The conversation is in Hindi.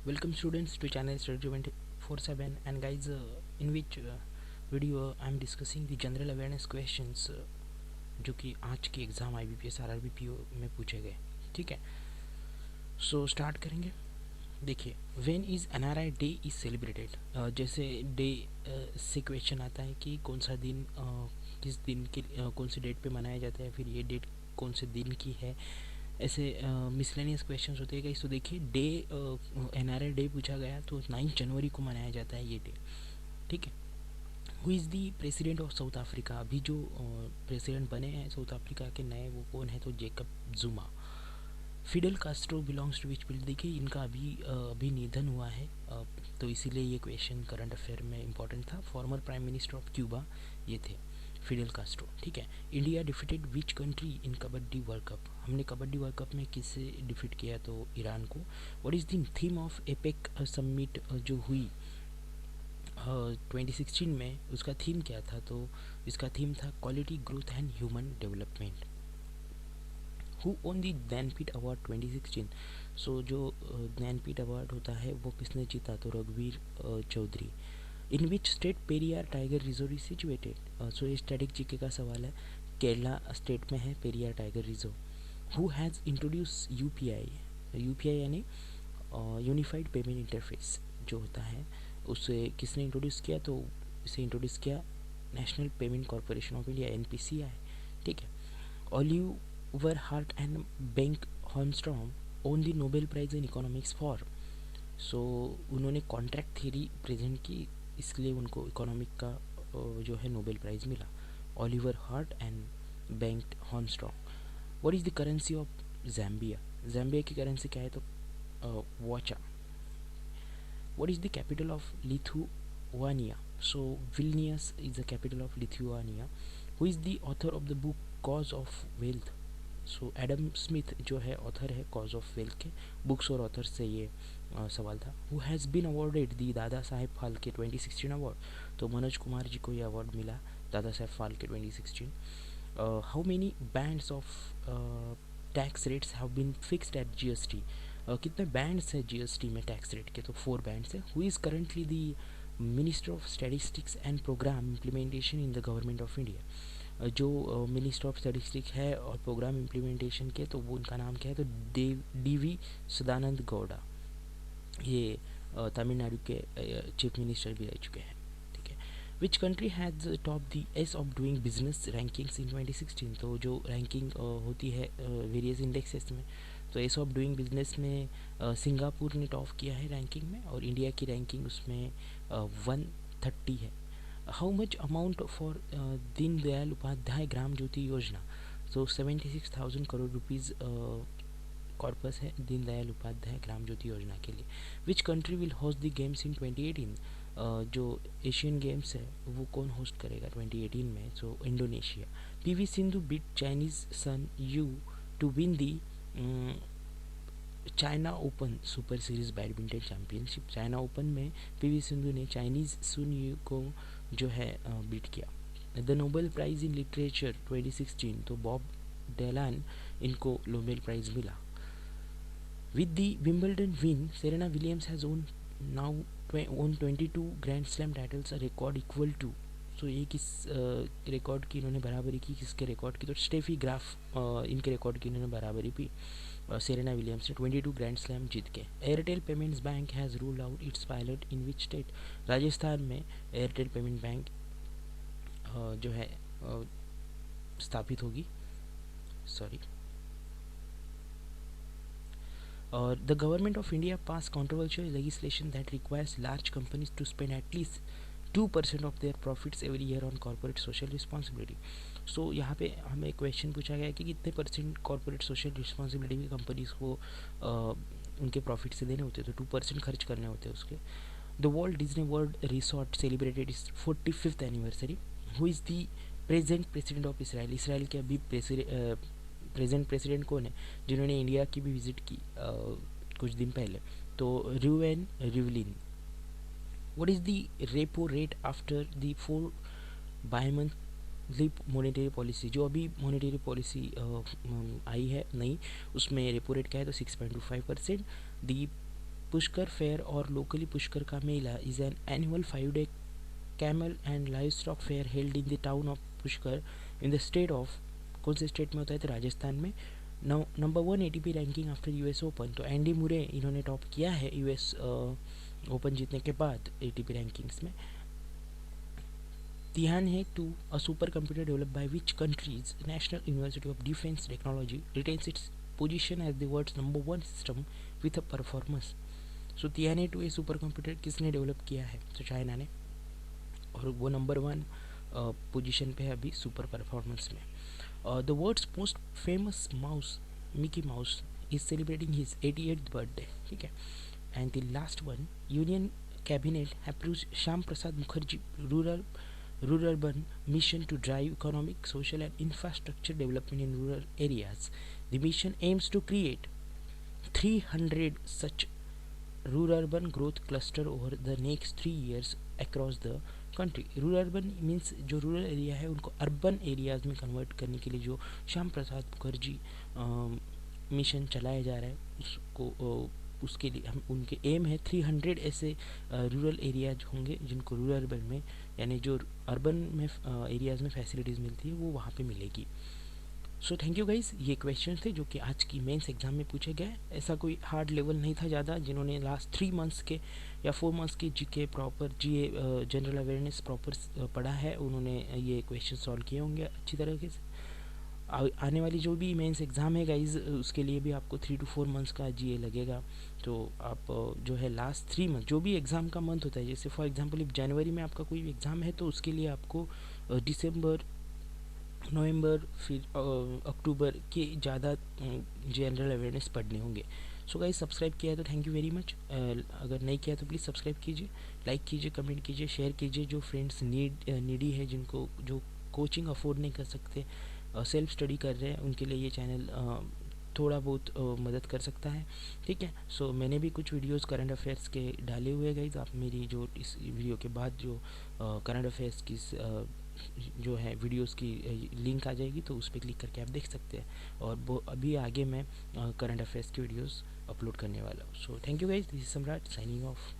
Welcome students to channel Study 24/7 and guys in which video I am discussing the general awareness questions जो कि आज की एग्ज़ाम IBPS RRB PO में पूछे गए। ठीक है, सो स्टार्ट करेंगे। देखिए, when is NRI day is celebrated. जैसे डे से क्वेश्चन आता है कि कौन सा दिन किस दिन के कौन सी डेट पे मनाया जाता है, फिर ये डेट कौन से दिन की है। ऐसे मिसलेनियस क्वेश्चंस होते हैं। तो देखिए डे NRI डे पूछा गया तो 9 जनवरी को मनाया जाता है ये डे। ठीक है, who is the president of south Africa. अभी जो प्रेसिडेंट बने हैं साउथ अफ्रीका के नए वो कौन है, तो Jacob Zuma. Fidel Castro belongs to which period. देखिए इनका अभी निधन हुआ है, तो इसीलिए ये क्वेश्चन करंट अफेयर में इंपॉर्टेंट था। Former prime minister of Cuba ये थे फिडेल कास्ट्रो। ठीक है, India defeated which country in kabaddi world cup. हमने कबड्डी वर्ल्ड कप में किससे डिफीट किया, तो ईरान को। What is the theme of APEC summit जो हुई 2016 में, उसका थीम क्या था, तो इसका थीम था quality growth and human development. Who own the Jnanpith award 2016। सो जो ज्ञानपीठ अवार्ड होता है वो किसने जीता, तो रघुवीर Chaudhary. In which state Periyar tiger reserve is situated. So ये स्टैटिक जीके का सवाल है। केरला स्टेट में है Periyar tiger reserve. Who has introduce UPI. UPI यानी यूनिफाइड पेमेंट इंटरफेस जो होता है, उसे किसने इंट्रोड्यूस किया, तो इसे इंट्रोड्यूस किया national payment corporation of India NPCI। ठीक है, Oliver Hart and Bengt Holmström won the Nobel prize in economics for. So उन्होंने कॉन्ट्रैक्ट थ्योरी प्रेजेंट की, इसलिए उनको इकोनॉमिक का जो है नोबेल प्राइज़ मिला। Oliver Hart and Bengt Holmström. What is the currency of Zambia. Zambia की करेंसी क्या है, तो kwacha. What is the capital of Lithuania. So Vilnius is the capital of Lithuania. Who is the author of the book cause of wealth. So Adam Smith जो है ऑथर है कॉज ऑफ वेल्थ के। बुक्स और ऑथर से ये सवाल था। हु हैज़ बीन अवॉर्डेड दी दादा साहेब फाल्के 2016 अवार्ड। तो मनोज कुमार जी को ये अवार्ड मिला Dada Saheb Phalke 2016। How many bands of tax rates have been fixed at GST। कितने बैंड्स हैं GST में टैक्स रेट के, तो 4 बैंड्स हैं। Who is currently the minister of statistics and program implementation in the government of India. जो मिनिस्टर ऑफ स्टैटिस्टिक है और प्रोग्राम इम्प्लीमेंटेशन के, तो वो उनका नाम क्या है, तो DV सदानंद गौड़ा। ये तमिलनाडु के चीफ मिनिस्टर भी रह चुके हैं। ठीक है, which country has top the ease of doing business rankings in 2016। तो जो रैंकिंग होती है वेरियस इंडेक्सेस में, तो एस ऑफ डूइंग बिजनेस में सिंगापुर ने टॉप किया है रैंकिंग में, और इंडिया की रैंकिंग उसमें 130 है। How much amount for Deendayal Upadhyaya Gram Jyoti Yojana. तो 76,000 करोड़ रुपीज़ कॉर्पस है दीनदयाल उपाध्याय ग्राम ज्योति योजना के लिए। Which country will host the games in 2018। जो एशियन गेम्स है वो कौन होस्ट करेगा 2018 में, so Indonesia. PV Sindhu beat Chinese Sun Yu to win the China Open super series badminton championship. China Open में PV सिंधु ने चाइनीज सुन यू को जो है बीट किया। The Nobel prize in literature 2016। तो बॉब डेलान इनको नोबेल प्राइज़ मिला। With the Wimbledon win, Serena Williams has now won 22 Grand Slam titles, a record equal to। सो ये किस रिकॉर्ड की इन्होंने बराबरी की, किसके रिकॉर्ड की, तो स्टेफी ग्राफ इनके रिकॉर्ड की इन्होंने बराबरी की सेरेना विलियम्स ने 22 ग्रैंड स्लैम जीत के। Airtel payments bank has ruled out it's pilot in which state. Rajasthan में एयरटेल पेमेंट बैंक जो है स्थापित होगी। Sorry, the government of India passed controversial legislation that requires large companies to spend at least 2% of their profits every year on corporate social responsibility। सो यहाँ पे हमें क्वेश्चन पूछा गया कि कितने परसेंट कॉर्पोरेट सोशल रिस्पॉन्सिबिलिटी की कंपनीज को उनके प्रॉफिट से देने होते हैं, तो 2% खर्च करने होते हैं उसके। The Walt Disney world resort celebrated is 45th anniversary. Who is the present president of Israel. Israel के अभी प्रेजेंट प्रेसिडेंट कौन है, जिन्होंने इंडिया की भी विजिट की कुछ दिन पहले, तो Reuven Rivlin. What is the repo rate after the 4 by-monthly monetary policy. जो अभी मॉनेटरी पॉलिसी आई है नई, उसमें रेपो रेट क्या है, तो 6.25%। दी पुष्कर फेयर और लोकली पुष्कर का मेला is an annual 5 day camel and livestock fair held in the town of Pushkar in the state of, कौन से स्टेट में होता है तो राजस्थान में। Number 1 ATP ranking after US open, तो एंडी मुरे इन्होंने टॉप किया है यूएस ओपन जीतने के बाद ATP रैंकिंग्स में। Tian He 2, a supercomputer developed by which country's National University of Defense Technology, retains its position as the world's number 1 system with a performance. So Tian He 2 ये सुपर कंप्यूटर किसने डेवलप किया है, तो चाइना ने, और वो नंबर 1 पोजीशन पे है अभी सुपर परफॉर्मेंस में। The world's most famous mouse Mickey Mouse is celebrating his 88th birthday, ठीक है। And the last one, union cabinet approves Shyam Prasad Mukherjee rural urban mission to drive economic, social and infrastructure development in rural areas. The mission aims to create 300 such rural urban growth cluster over the next 3 years across the country. Rural urban means जो रूरल एरिया है उनको अर्बन एरियाज़ में कन्वर्ट करने के लिए जो श्याम प्रसाद मुखर्जी मिशन चलाया जा रहा है उसको उसके लिए हम उनके एम है 300 ऐसे रूरल एरियाज होंगे जिनको रूरल अर्बन में, यानी जो अर्बन में एरियाज़ में फैसिलिटीज़ मिलती है वो वहाँ पे मिलेगी। सो थैंक यू गाइस, ये क्वेश्चन थे जो कि आज की मेंस एग्जाम में पूछे गए। ऐसा कोई हार्ड लेवल नहीं था ज़्यादा, जिन्होंने लास्ट 3 मंथ्स के या 4 मंथ्स के GK proper general awareness proper पढ़ा है उन्होंने ये क्वेश्चन सॉल्व किए होंगे अच्छी तरीके से। आने वाली जो भी मेंस एग्ज़ाम है गाइज उसके लिए भी आपको 3 to 4 मंथ्स का जीए लगेगा। तो आप जो है लास्ट 3 मंथ जो भी एग्ज़ाम का मंथ होता है, जैसे फॉर एग्जांपल इफ जनवरी में आपका कोई एग्ज़ाम है तो उसके लिए आपको दिसंबर, नवंबर, फिर अक्टूबर के ज़्यादा जनरल अवेयरनेस पढ़ने होंगे। सो गाइज सब्सक्राइब किया है तो थैंक यू वेरी मच, अगर नहीं किया तो प्लीज़ सब्सक्राइब कीजिए, लाइक कीजिए, कमेंट कीजिए, शेयर कीजिए। जो फ्रेंड्स नीडी है, जिनको जो कोचिंग अफोर्ड नहीं कर सकते, सेल्फ स्टडी कर रहे हैं, उनके लिए ये चैनल थोड़ा बहुत मदद कर सकता है, ठीक है। सो मैंने भी कुछ वीडियोस करंट अफेयर्स के डाले हुए गाइज, आप मेरी जो इस वीडियो के बाद जो करंट अफेयर्स की जो है वीडियोस की लिंक आ जाएगी तो उस पर क्लिक करके आप देख सकते हैं। और वो अभी आगे मैं करंट अफेयर्स की वीडियोस अपलोड करने वाला हूँ। So thank you guys, this is सम्राट साइनिंग ऑफ।